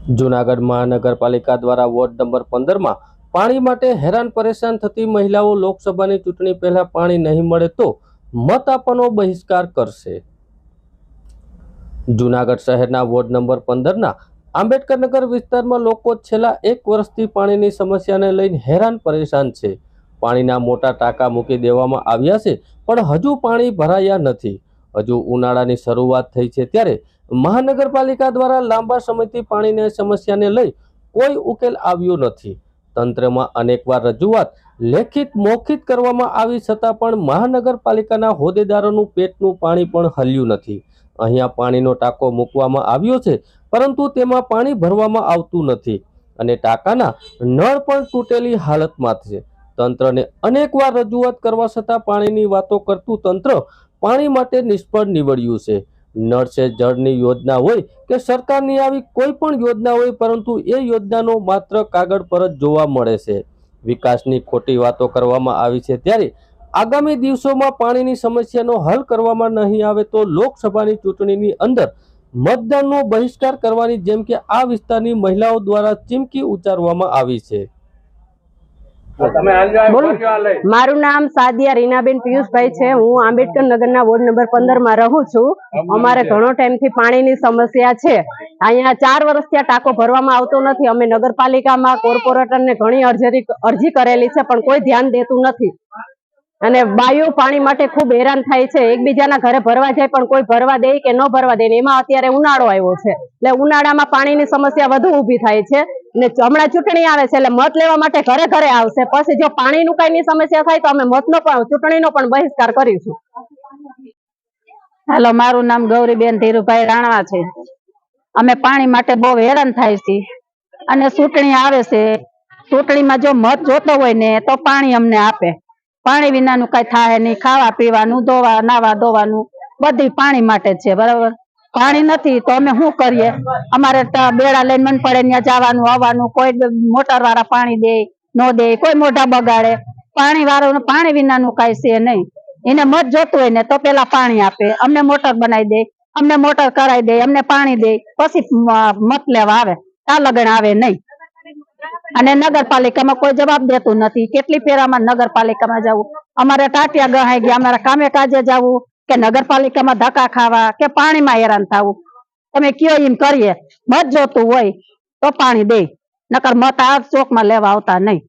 જૂનાગઢ મહાનગરપાલિકા દ્વારા ward number 15 માં પાણી માટે હેરાન પરેશાન થતી મહિલાઓ લોકસભાની ચૂંટણી પહેલા પાણી નહીં મળે તો મત આપવાનો બહિષ્કાર કરશે। જૂનાગઢ શહેરના વોર્ડ નંબર 15 ના આંબેડકરનગર વિસ્તારમાં લોકો છેલ્લા 1 વર્ષથી પાણીની સમસ્યાને લઈને હેરાન પરેશાન છે। પાણીના મોટા ટાંકા મૂકી દેવામાં આવ્યા છે પણ હજુ પાણી ભરાયા નથી। હજુ ઉનાળાની શરૂઆત થઈ છે ત્યારે મહાનગરપાલિકા દ્વારા લાંબા સમયથી પાણીની સમસ્યાને લઈ કોઈ ઉકેલ આવ્યો નથી। તંત્રમાં અનેકવાર રજૂઆત લેખિત મૌખિત કરવામાં આવી છતાં પણ મહાનગરપાલિકાના હોદ્દેદારોનું પેટનું પાણી પણ હલ્યું નથી। અહીંયા પાણીનો ટાંકો મૂકવામાં આવ્યો છે પરંતુ તેમાં પાણી ભરવામાં આવતું નથી અને ટાંકાના નળ પણ તૂટેલી હાલતમાં છે। તંત્રને અનેકવાર રજૂઆત કરવા છતાં પાણીની વાતો કરતું તંત્ર પાણી માટે નિષ્ફળ નીવડ્યું છે। નળ સે જળની યોજના હોય કે સરકારની આવી કોઈ પણ યોજના હોય પરંતુ એ યોજનાનો માત્ર કાગળ પર જ જોવા મળે છે। વિકાસની ખોટી વાતો કરવામાં આવી છે ત્યારે આગામી દિવસોમાં પાણીની સમસ્યાનો હલ કરવામાં નહીં આવે તો લોકસભાની ચૂંટણીની અંદર મતદાનનો બહિષ્કાર કરવાની જેમ કે આ વિસ્તારની મહિલાઓ દ્વારા ચીમકી ઉચ્ચારવામાં આવી છે। મારું નામ સાદિયા રીનાબેન પિયુષભાઈ છે। હું આંબેડકર નગરના વોર્ડ નંબર 15 માં રહું છું। અમારે ઘણો ટાઈમથી પાણીની સમસ્યા છે। અહીંયા 4 વર્ષથી આ ટાંકો ભરવામાં આવતો નથી। અમે નગરપાલિકામાં કોર્પોરેટરને ઘણી અરજી કરેલી છે પણ કોઈ ધ્યાન દેતું નથી અને બાયો પાણી માટે ખૂબ હેરાન થાય છે। એકબીજાના ઘરે ભરવા જાય પણ કોઈ ભરવા દે કે ન ભરવા દે। એમાં અત્યારે ઉનાળો આવ્યો છે એટલે ઉનાળામાં પાણીની સમસ્યા વધુ ઊભી થાય છે ને હમણાં ચૂંટણી આવે છે એટલે મત લેવા માટે ઘરે ઘરે આવશે। પછી જો પાણીનું કઈની સમસ્યા થાય તો અમે મતનો પણ ચૂંટણીનો પણ બહિષ્કાર કરીશું। હાલો, મારું નામ ગૌરીબેન ધીરુભાઈ રાણા છે। અમે પાણી માટે બહુ હેરાન થાય છે અને ચૂંટણી આવે છે। ચૂંટણીમાં જો મત જોતો હોય ને તો પાણી અમને આપે। પાણી વિનાનું કઈ થાય નહીં। ખાવા પીવાનું, ધોવા નાવા ધોવાનું બધી પાણી માટે જ છે, બરાબર। પાણી નથી તો અમે શું કરીએ? અમારે બેડા લઈને મન પડે ત્યાં જવાનું આવવાનું। કોઈ મોટર વાળા પાણી દે ન દે, કોઈ મોઢા બગાડે। પાણી વાળું પાણી વિનાનું કઈ છે નહીં। એને મત જોતું હોય ને તો પેલા પાણી આપે, અમને મોટર બનાવી દે, અમને મોટર કરાવી દે, અમને પાણી દે, પછી મત લેવા આવે। આ લગન આવે નહીં અને નગરપાલિકામાં કોઈ જવાબ દેતું નથી। કેટલી ફેરામાં નગરપાલિકામાં જવું, અમારે ટાટિયા ગહાઈ ગયા, અમારે કામે કાજે જવું કે નગરપાલિકામાં ધક્કા ખાવા કે પાણીમાં હેરાન થવું। તમે કયો એમ કરીએ। મત જોતું હોય તો પાણી દે, નકર મત આ ચોકમાં લેવા આવતા નહીં।